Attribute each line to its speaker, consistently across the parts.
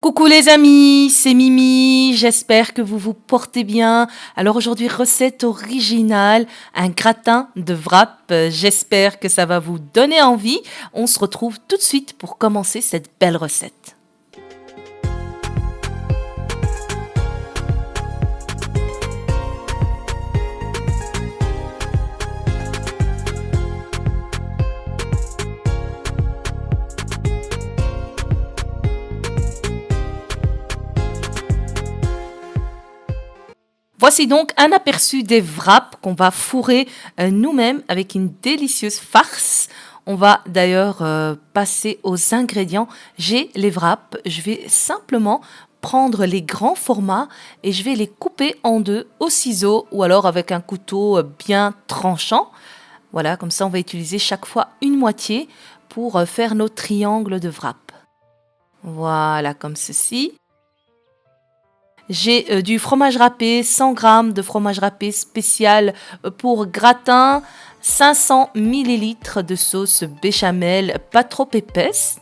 Speaker 1: Coucou les amis, c'est Mimi, j'espère que vous vous portez bien. Alors aujourd'hui, recette originale, un gratin de wrap. J'espère que ça va vous donner envie. On se retrouve tout de suite pour commencer cette belle recette. Voici donc un aperçu des wraps qu'on va fourrer nous-mêmes avec une délicieuse farce. On va d'ailleurs passer aux ingrédients. J'ai les wraps, je vais simplement prendre les grands formats et je vais les couper en deux au ciseau ou alors avec un couteau bien tranchant. Voilà, comme ça on va utiliser chaque fois une moitié pour faire nos triangles de wrap. Voilà, comme ceci. J'ai du fromage râpé, 100 g de fromage râpé spécial pour gratin, 500 ml de sauce béchamel pas trop épaisse.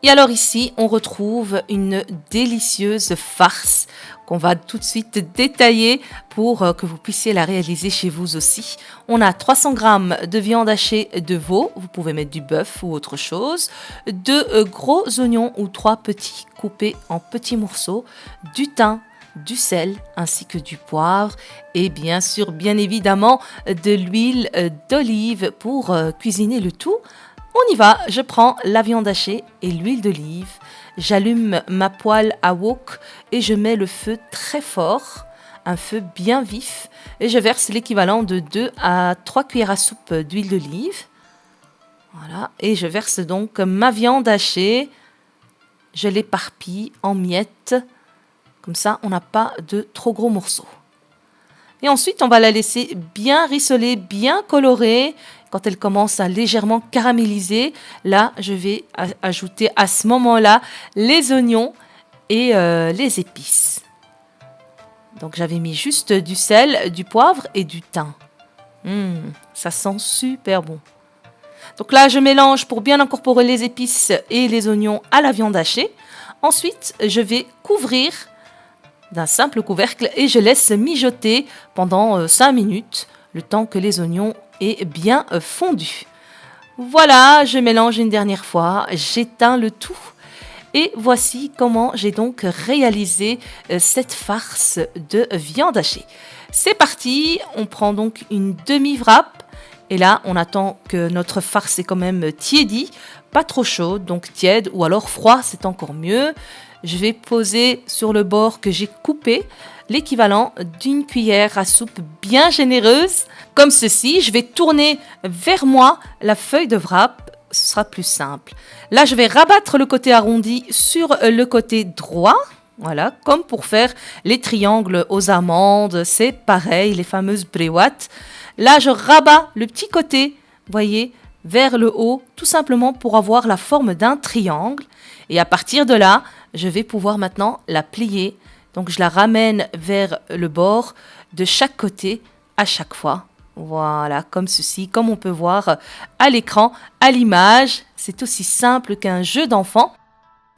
Speaker 1: Et alors ici, on retrouve une délicieuse farce qu'on va tout de suite détailler pour que vous puissiez la réaliser chez vous aussi. On a 300 g de viande hachée de veau, vous pouvez mettre du bœuf ou autre chose, 2 gros oignons ou 3 petits coupés en petits morceaux, du thym, du sel ainsi que du poivre et bien sûr, bien évidemment, de l'huile d'olive pour cuisiner le tout. On y va, je prends la viande hachée et l'huile d'olive, j'allume ma poêle à wok et je mets le feu très fort, un feu bien vif, et je verse l'équivalent de 2 à 3 cuillères à soupe d'huile d'olive. Voilà, et je verse donc ma viande hachée, je l'éparpille en miettes, comme ça on n'a pas de trop gros morceaux. Et ensuite, on va la laisser bien rissoler, bien colorer. Quand elle commence à légèrement caraméliser, là, je vais ajouter à ce moment-là les oignons et les épices. Donc, j'avais mis juste du sel, du poivre et du thym. Ça sent super bon. Donc là, je mélange pour bien incorporer les épices et les oignons à la viande hachée. Ensuite, je vais couvrir d'un simple couvercle et je laisse mijoter pendant 5 minutes, le temps que les oignons aient bien fondu. Voilà, je mélange une dernière fois, j'éteins le tout et voici comment j'ai donc réalisé cette farce de viande hachée. C'est parti, on prend donc une demi-wrap et là on attend que notre farce est quand même tiédie, pas trop chaude, donc tiède ou alors froid, c'est encore mieux. Je vais poser sur le bord que j'ai coupé l'équivalent d'une cuillère à soupe bien généreuse. Comme ceci, je vais tourner vers moi la feuille de wrap, ce sera plus simple. Là, je vais rabattre le côté arrondi sur le côté droit. Voilà, comme pour faire les triangles aux amandes, c'est pareil, les fameuses bréouates. Là, je rabats le petit côté, voyez, vers le haut, tout simplement pour avoir la forme d'un triangle. Et à partir de là, je vais pouvoir maintenant la plier. Donc, je la ramène vers le bord de chaque côté à chaque fois. Voilà, comme ceci, comme on peut voir à l'écran, à l'image. C'est aussi simple qu'un jeu d'enfant.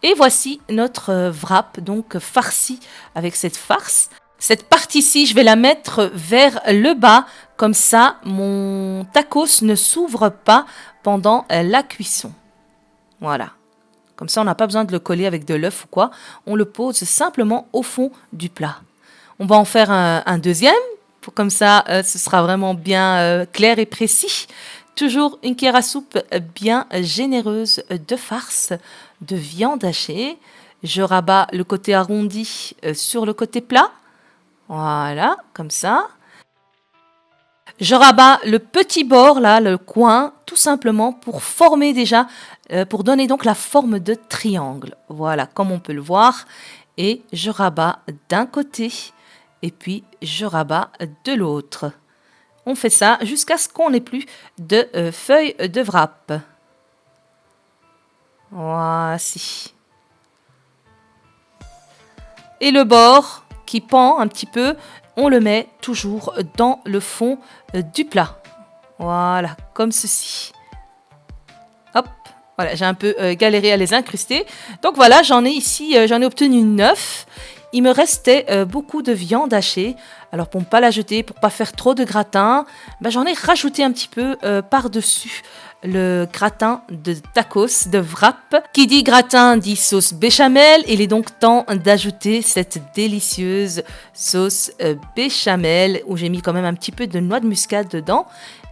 Speaker 1: Et voici notre wrap, donc farci avec cette farce. Cette partie-ci, je vais la mettre vers le bas. Comme ça, mon tacos ne s'ouvre pas pendant la cuisson. Voilà. Comme ça, on n'a pas besoin de le coller avec de l'œuf ou quoi. On le pose simplement au fond du plat. On va en faire un deuxième. Comme ça, ce sera vraiment bien clair et précis. Toujours une cuillère à soupe bien généreuse de farce, de viande hachée. Je rabats le côté arrondi sur le côté plat. Voilà, comme ça. Je rabats le petit bord, là, le coin, tout simplement pour former déjà, pour donner donc la forme de triangle. Voilà, comme on peut le voir. Et je rabats d'un côté et puis je rabats de l'autre. On fait ça jusqu'à ce qu'on n'ait plus de feuilles de wrap. Voici. Et le bord qui pend un petit peu, on le met toujours dans le fond du plat. Voilà, comme ceci. Hop, Voilà, j'ai un peu galéré à les incruster. Donc voilà, j'en ai ici, j'en ai obtenu 9. Il me restait beaucoup de viande hachée. Alors pour ne pas la jeter, pour ne pas faire trop de gratin, j'en ai rajouté un petit peu par-dessus le gratin de tacos, de wrap. Qui dit gratin dit sauce béchamel. Il est donc temps d'ajouter cette délicieuse sauce béchamel où j'ai mis quand même un petit peu de noix de muscade dedans.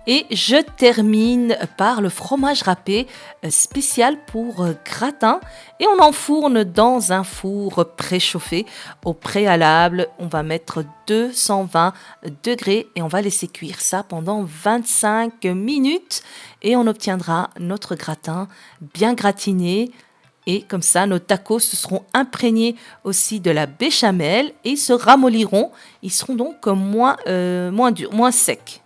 Speaker 1: Et je termine par le fromage râpé spécial pour gratin. Et on enfourne dans un four préchauffé au préalable. On va mettre 220 degrés et on va laisser cuire ça pendant 25 minutes. Et on obtiendra notre gratin bien gratiné. Et comme ça, nos tacos seront imprégnés aussi de la béchamel et ils se ramolliront. Ils seront donc moins durs, moins secs.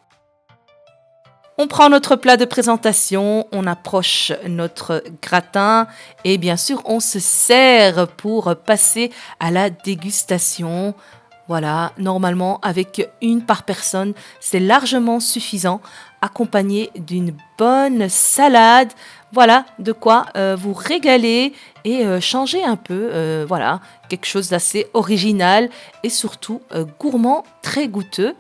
Speaker 1: On prend notre plat de présentation, on approche notre gratin et bien sûr on se sert pour passer à la dégustation. Voilà, normalement avec une par personne, c'est largement suffisant, accompagné d'une bonne salade. Voilà, de quoi vous régaler et changer un peu. Voilà, quelque chose d'assez original et surtout gourmand, très goûteux.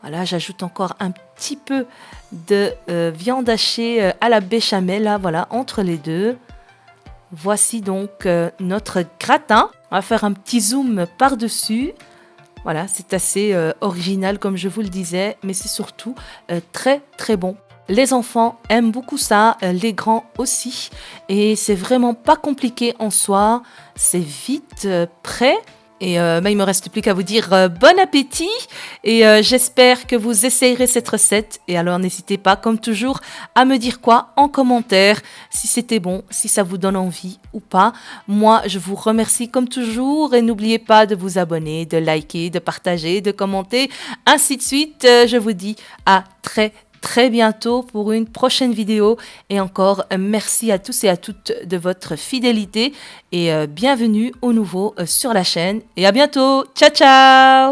Speaker 1: Voilà, j'ajoute encore un petit peu de viande hachée à la béchamel, là, voilà, entre les deux. Voici donc notre gratin. On va faire un petit zoom par-dessus. Voilà, c'est assez original comme je vous le disais, mais c'est surtout très très bon. Les enfants aiment beaucoup ça, les grands aussi. Et c'est vraiment pas compliqué en soi. C'est vite prêt. Et il me reste plus qu'à vous dire bon appétit et j'espère que vous essayerez cette recette. Et alors n'hésitez pas, comme toujours, à me dire quoi en commentaire, si c'était bon, si ça vous donne envie ou pas. Moi, je vous remercie comme toujours et n'oubliez pas de vous abonner, de liker, de partager, de commenter, ainsi de suite. Je vous dis à très bientôt pour une prochaine vidéo et encore merci à tous et à toutes de votre fidélité et bienvenue au nouveau sur la chaîne et à bientôt. Ciao ciao.